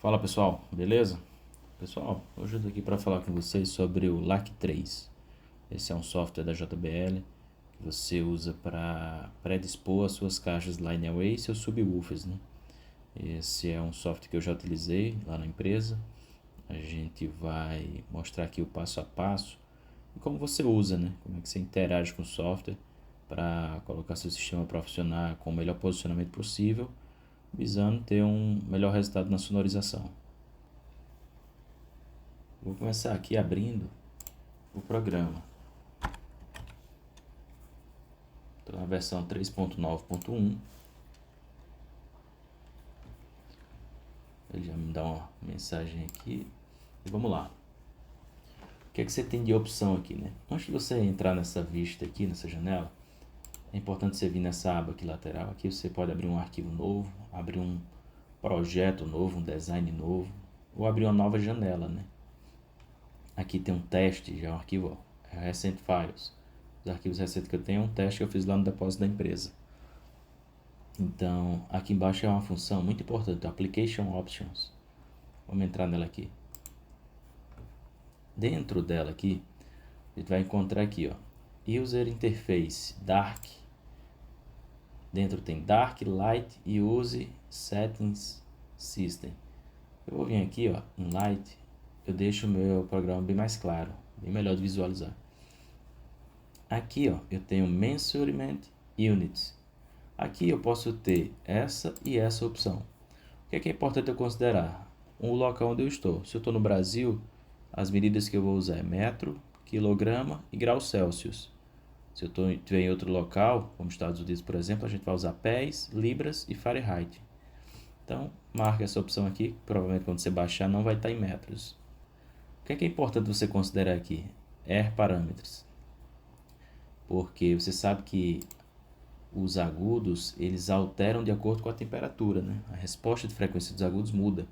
Fala pessoal, beleza? Pessoal, hoje eu tô aqui para falar com vocês sobre o LAC 3. Esse é um software da JBL que você usa para predispor as suas caixas Line Away e seus subwoofers, né? Esse é um software que eu já utilizei lá na empresa. A gente vai mostrar aqui o passo a passo e como você usa, né? Como é que você interage com o software para colocar seu sistema para funcionar com o melhor posicionamento possível, visando ter um melhor resultado na sonorização. Vou começar aqui abrindo o programa. Estou na versão 3.9.1. Ele já me dá uma mensagem aqui. E vamos lá. O que é que você tem de opção aqui, né? Antes de você entrar nessa vista aqui, nessa janela, é importante você vir nessa aba aqui lateral. Aqui você pode abrir um arquivo novo, abrir um projeto novo, um design novo, ou abrir uma nova janela, né? Aqui tem um teste, já é um arquivo, ó, Recent Files. Os arquivos recentes que eu tenho é um teste que eu fiz lá no depósito da empresa. Então, aqui embaixo é uma função muito importante, Application Options. Vamos entrar nela aqui. Dentro dela aqui, a gente vai encontrar aqui, ó, User Interface, Dark. Dentro tem Dark, Light e Use Settings System. Eu vou vir aqui, ó, em Light, eu deixo o meu programa bem mais claro, bem melhor de visualizar. Aqui, ó, eu tenho Measurement Units. Aqui eu posso ter essa e essa opção. O que é importante eu considerar? O local onde eu estou. Se eu estou no Brasil, as medidas que eu vou usar é metro, quilograma e graus Celsius. Se eu estiver em outro local, como Estados Unidos, por exemplo, a gente vai usar pés, libras e Fahrenheit. Então, marca essa opção aqui, que provavelmente quando você baixar não vai estar em metros. O que é importante você considerar aqui? Air Parameters. Porque você sabe que os agudos, eles alteram de acordo com a temperatura, né? A resposta de frequência dos agudos muda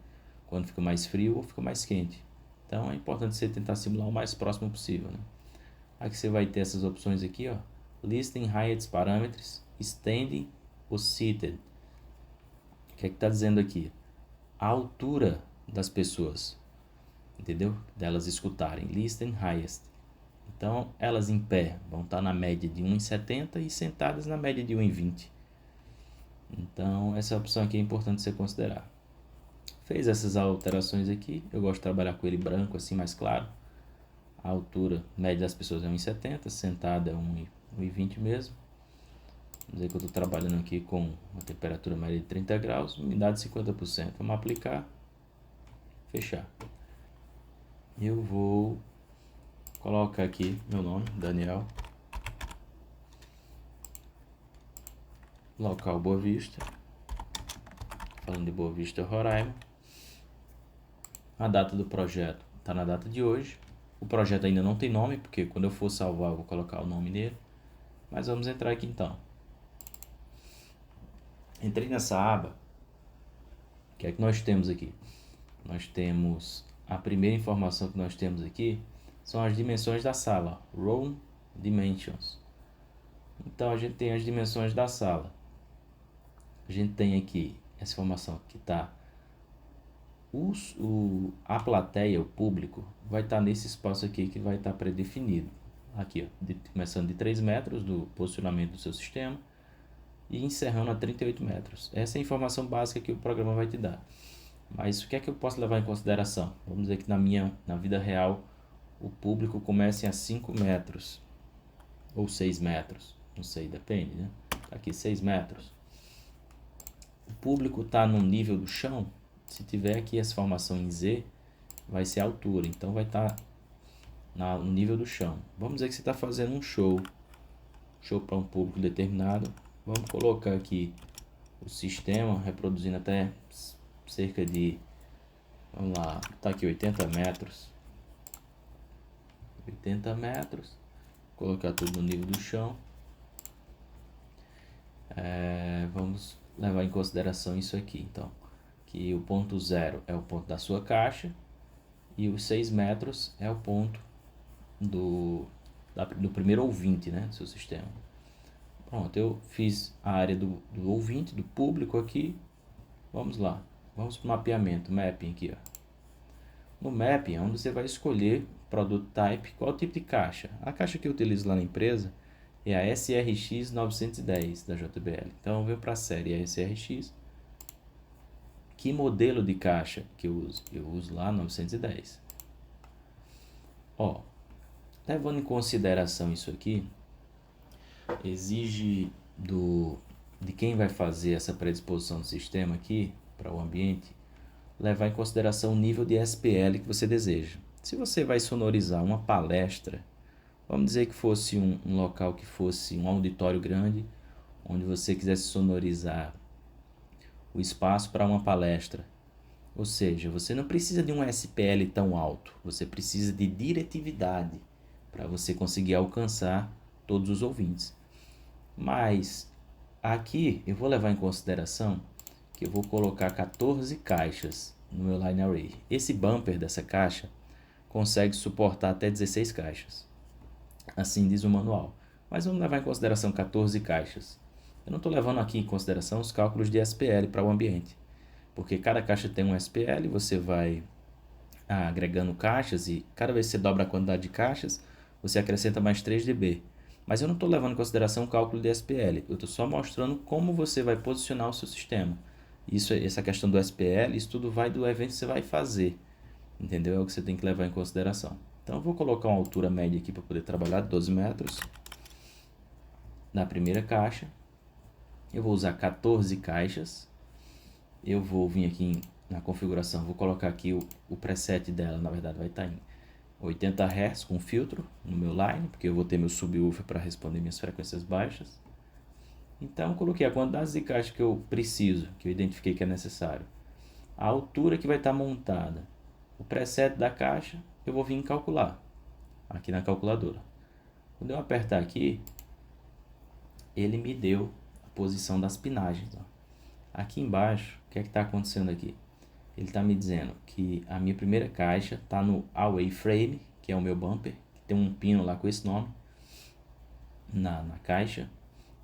quando fica mais frio ou fica mais quente. Então é importante você tentar simular o mais próximo possível, né? Aqui você vai ter essas opções aqui, ó. Listing Heights Parameters, Standing ou Seated. O que é que está dizendo aqui? A altura das pessoas, entendeu? Delas escutarem. Listing Highest. Então, elas em pé vão estar na média de 1,70 e sentadas na média de 1,20. Então, essa opção aqui é importante você considerar. Fez essas alterações aqui. Eu gosto de trabalhar com ele branco, assim, mais claro. A altura média das pessoas é 1,70, sentada é 1,20 mesmo. Vamos dizer que eu estou trabalhando aqui com uma temperatura média de 30 graus, umidade de 50%. Vamos aplicar, fechar. Eu vou colocar aqui meu nome, Daniel. Local Boa Vista. Falando de Boa Vista, Roraima. A data do projeto está na data de hoje. O projeto ainda não tem nome, porque quando eu for salvar eu vou colocar o nome nele. Mas vamos entrar aqui então. Entrei nessa aba. O que é que nós temos aqui? Nós temos a primeira informação que nós temos aqui são as dimensões da sala, Room Dimensions. Então a gente tem as dimensões da sala. A gente tem aqui essa informação que está a plateia, o público, vai estar nesse espaço aqui que vai estar predefinido. Aqui, ó, começando de 3 metros do posicionamento do seu sistema e encerrando a 38 metros. Essa é a informação básica que o programa vai te dar. Mas o que é que eu posso levar em consideração? Vamos dizer que na vida real o público comece a 5 metros ou 6 metros, não sei, depende, né? Aqui 6 metros. O público está no nível do chão. Se tiver aqui essa formação em Z, vai ser a altura, então vai estar no nível do chão. Vamos dizer que você está fazendo um show para um público determinado. Vamos colocar aqui o sistema reproduzindo até cerca de, vamos lá, tá aqui 80 metros. 80 metros. Colocar tudo no nível do chão. Vamos levar em consideração isso aqui, então. Que o ponto 0 é o ponto da sua caixa e os 6 metros é o ponto do primeiro ouvinte, né, do seu sistema. Pronto, eu fiz a área do ouvinte, do público aqui. Vamos lá. Vamos para o mapeamento, mapping aqui, ó. No mapping é onde você vai escolher product type, qual tipo de caixa. A caixa que eu utilizo lá na empresa é a SRX 910 da JBL. Então eu venho para a série SRX. Que modelo de caixa que eu uso? Eu uso lá 910. Ó, levando em consideração isso aqui, exige de quem vai fazer essa predisposição do sistema aqui para o ambiente, levar em consideração o nível de SPL que você deseja. Se você vai sonorizar uma palestra, vamos dizer que fosse um local que fosse um auditório grande, onde você quisesse sonorizar o espaço para uma palestra. Ou seja, você não precisa de um SPL tão alto, você precisa de diretividade para você conseguir alcançar todos os ouvintes. Mas aqui eu vou levar em consideração que eu vou colocar 14 caixas no meu line array. Esse bumper dessa caixa consegue suportar até 16 caixas. Assim diz o manual. Mas vamos levar em consideração 14 caixas. Eu não estou levando aqui em consideração os cálculos de SPL para o ambiente. Porque cada caixa tem um SPL, você vai agregando caixas e cada vez que você dobra a quantidade de caixas, você acrescenta mais 3 dB. Mas eu não estou levando em consideração o cálculo de SPL, eu estou só mostrando como você vai posicionar o seu sistema. Essa questão do SPL, isso tudo vai do evento que você vai fazer, entendeu? É o que você tem que levar em consideração. Então eu vou colocar uma altura média aqui para poder trabalhar, 12 metros, na primeira caixa. Eu vou usar 14 caixas. Eu vou vir aqui na configuração, vou colocar aqui o preset dela, na verdade vai estar em 80 Hz com filtro no meu line, porque eu vou ter meu subwoofer para responder minhas frequências baixas. Então eu coloquei a quantidade de caixa que eu preciso, que eu identifiquei que é necessário, a altura que vai estar montada, o preset da caixa, eu vou vir calcular aqui na calculadora. Quando eu apertar aqui, ele me deu a posição das pinagens, ó. Aqui embaixo, o que é que está acontecendo aqui? Ele está me dizendo que a minha primeira caixa está no away frame, que é o meu bumper, que tem um pino lá com esse nome na caixa.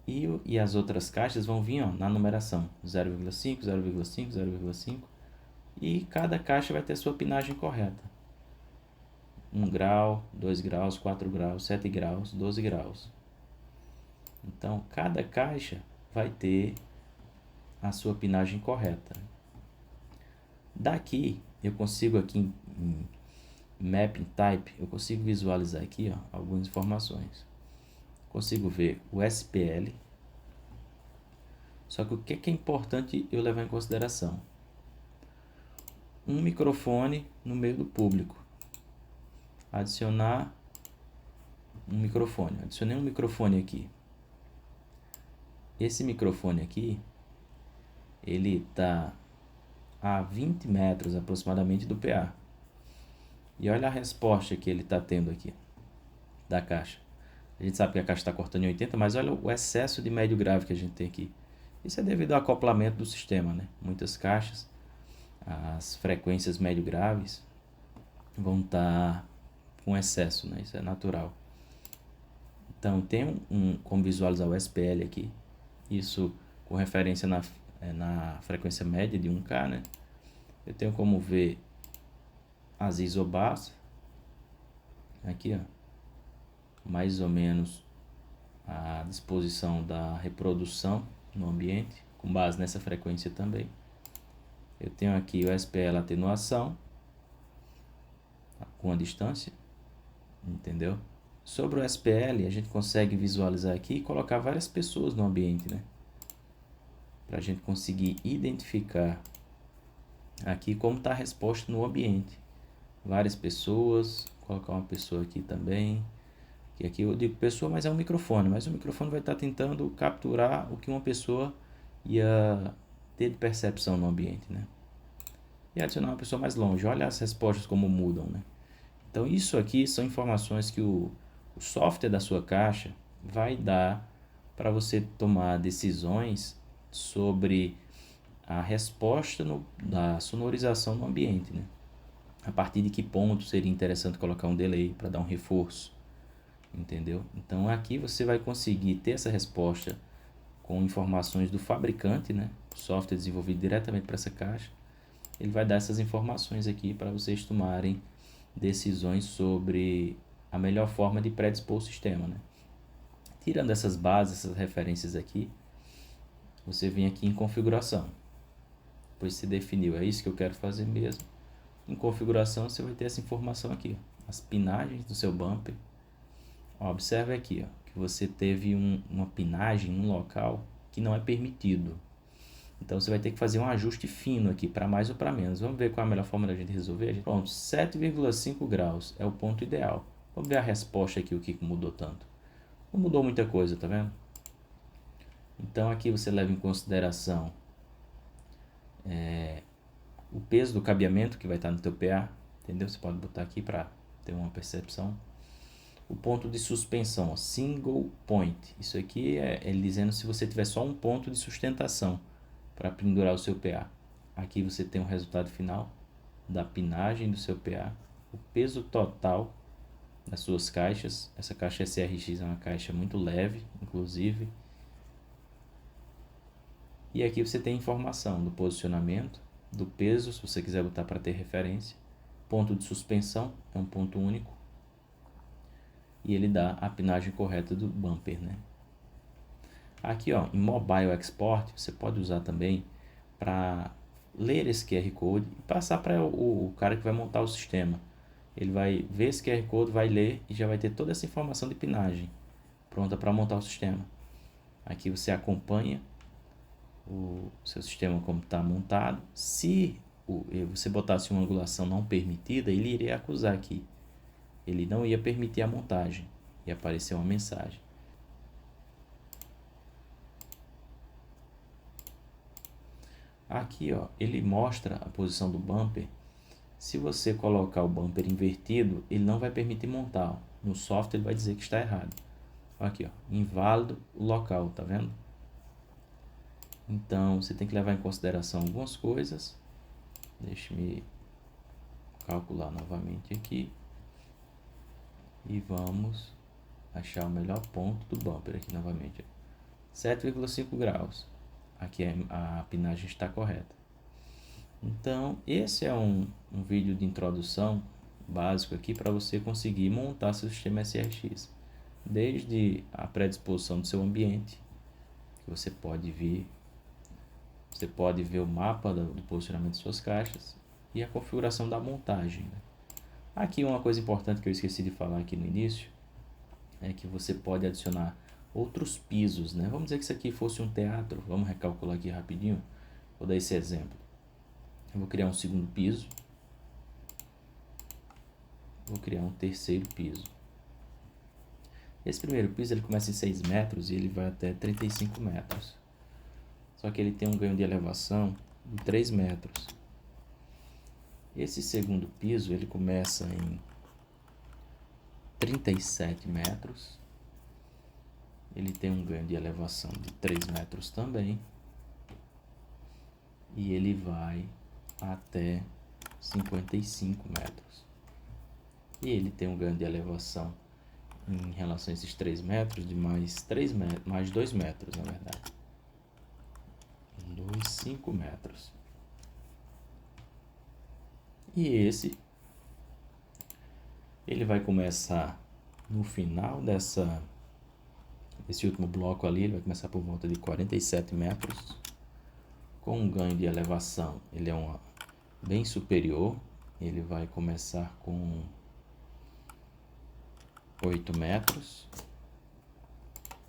E as outras caixas vão vir, ó, na numeração 0,5, 0,5, 0,5. E cada caixa vai ter sua pinagem correta. 1 grau, 2 graus, 4 graus, 7 graus, 12 graus. Então, cada caixa vai ter a sua pinagem correta. Daqui, eu consigo aqui em Mapping Type, eu consigo visualizar aqui, ó, algumas informações. Consigo ver o SPL. Só que o que é importante eu levar em consideração? Um microfone no meio do público. Adicionar um microfone. Adicionei um microfone aqui. Esse microfone aqui, ele está a 20 metros aproximadamente do PA. E olha a resposta que ele está tendo aqui da caixa. A gente sabe que a caixa está cortando em 80, mas olha o excesso de médio grave que a gente tem aqui. Isso é devido ao acoplamento do sistema, né? Muitas caixas, as frequências médio graves vão estar com excesso, né? Isso é natural. Então tem como visualizar o SPL aqui. Isso com referência na frequência média de 1K, né? Eu tenho como ver as isobars aqui, ó, mais ou menos a disposição da reprodução no ambiente, com base nessa frequência também. Eu tenho aqui o SPL atenuação com a distância, entendeu? Sobre o SPL, a gente consegue visualizar aqui e colocar várias pessoas no ambiente, né? Para a gente conseguir identificar aqui como está a resposta no ambiente. Várias pessoas, colocar uma pessoa aqui também. Que aqui eu digo pessoa, mas é um microfone. Mas o microfone vai estar tentando capturar o que uma pessoa ia ter de percepção no ambiente, né? E adicionar uma pessoa mais longe. Olha as respostas como mudam, né? Então isso aqui são informações que o software da sua caixa vai dar para você tomar decisões sobre a resposta da sonorização no ambiente, né? A partir de que ponto seria interessante colocar um delay para dar um reforço, entendeu? Então aqui você vai conseguir ter essa resposta com informações do fabricante, né? Software desenvolvido diretamente para essa caixa, ele vai dar essas informações aqui para vocês tomarem decisões sobre a melhor forma de predispor o sistema, né? Tirando essas bases, essas referências aqui, você vem aqui em configuração. Depois você definiu, é isso que eu quero fazer mesmo. Em configuração você vai ter essa informação aqui, ó, as pinagens do seu bumper. Ó, observe aqui, ó, que você teve uma pinagem num local que não é permitido. Então você vai ter que fazer um ajuste fino aqui, para mais ou para menos. Vamos ver qual é a melhor forma da gente resolver. Pronto, 7,5 graus é o ponto ideal. Vamos ver a resposta aqui, o que mudou tanto. Não mudou muita coisa, tá vendo? Então aqui você leva em consideração o peso do cabeamento que vai estar no teu PA, entendeu? Você pode botar aqui para ter uma percepção. O ponto de suspensão, ó, single point. Isso aqui é ele dizendo se você tiver só um ponto de sustentação para pendurar o seu PA. Aqui você tem o resultado final da pinagem do seu PA, o peso total das suas caixas. Essa caixa SRX é uma caixa muito leve, inclusive. E aqui você tem informação do posicionamento, do peso, se você quiser botar para ter referência. Ponto de suspensão, é um ponto único. E ele dá a pinagem correta do bumper, né? Aqui, ó, em Mobile Export, você pode usar também para ler esse QR Code e passar para o cara que vai montar o sistema. Ele vai ver esse QR Code, vai ler e já vai ter toda essa informação de pinagem pronta para montar o sistema. Aqui você acompanha o seu sistema como está montado. Se você botasse uma angulação não permitida, ele iria acusar aqui. Ele não ia permitir a montagem. Ia aparecer uma mensagem. Aqui, ó, ele mostra a posição do bumper. Se você colocar o bumper invertido, ele não vai permitir montar. Ó. No software ele vai dizer que está errado. Aqui, ó, inválido o local, tá vendo? Então, você tem que levar em consideração algumas coisas. Deixe-me calcular novamente aqui. E vamos achar o melhor ponto do bumper aqui novamente. 7,5 graus. Aqui a pinagem está correta. Então, esse é um vídeo de introdução básico aqui para você conseguir montar seu sistema SRX. Desde a predisposição do seu ambiente, que você pode ver o mapa do posicionamento de suas caixas e a configuração da montagem. Né? Aqui uma coisa importante que eu esqueci de falar aqui no início é que você pode adicionar outros pisos, né? Vamos dizer que isso aqui fosse um teatro. Vamos recalcular aqui rapidinho. Vou dar esse exemplo. Eu vou criar um segundo piso. Vou criar um terceiro piso. Esse primeiro piso ele começa em 6 metros e ele vai até 35 metros. Só que ele tem um ganho de elevação de 3 metros. Esse segundo piso ele começa em 37 metros. Ele tem um ganho de elevação de 3 metros também. E ele vai até 55 metros. E ele tem um ganho de elevação em relação a esses 3 metros de mais 3 metros, mais 2 metros, na verdade. 5 metros. E esse ele vai começar no final desse último bloco ali, ele vai começar por volta de 47 metros, com um ganho de elevação, ele é bem superior, ele vai começar com 8 metros,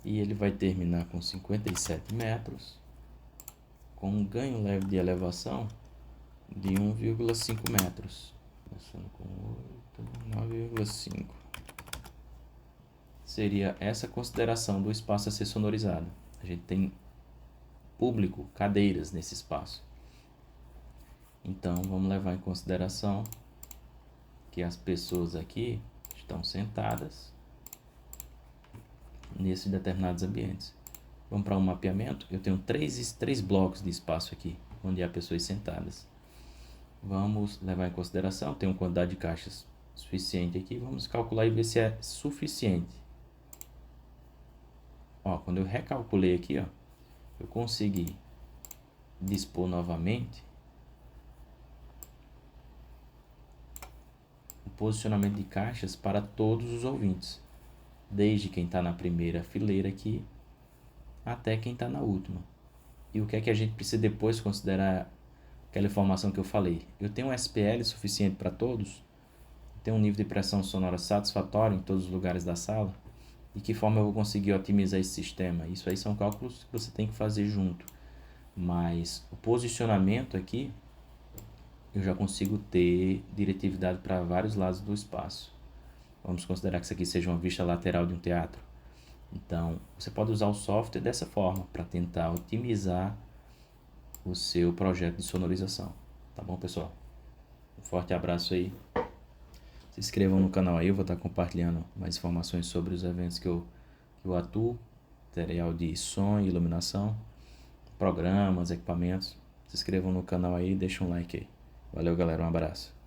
e ele vai terminar com 57 metros, com um ganho leve de elevação de 1,5 metros, começando com 8, 9,5. Seria essa consideração do espaço a ser sonorizado. A gente tem público, cadeiras nesse espaço. Então, vamos levar em consideração que as pessoas aqui estão sentadas nesses determinados ambientes. Vamos para um mapeamento. Eu tenho três blocos de espaço aqui, onde há pessoas sentadas. Vamos levar em consideração, tem uma quantidade de caixas suficiente aqui. Vamos calcular e ver se é suficiente. Ó, quando eu recalculei aqui, ó, eu consegui dispor novamente posicionamento de caixas para todos os ouvintes, desde quem está na primeira fileira aqui até quem está na última. E o que é que a gente precisa depois considerar aquela informação que eu falei? Eu tenho um SPL suficiente para todos? Tenho um nível de pressão sonora satisfatório em todos os lugares da sala? De que forma eu vou conseguir otimizar esse sistema? Isso aí são cálculos que você tem que fazer junto. Mas o posicionamento aqui, eu já consigo ter diretividade para vários lados do espaço. Vamos considerar que isso aqui seja uma vista lateral de um teatro. Então, você pode usar o software dessa forma para tentar otimizar o seu projeto de sonorização. Tá bom, pessoal? Um forte abraço aí. Se inscrevam no canal aí, eu vou estar compartilhando mais informações sobre os eventos que eu atuo, material de som e iluminação, programas, equipamentos. Se inscrevam no canal aí e deixem um like aí. Valeu, galera, um abraço.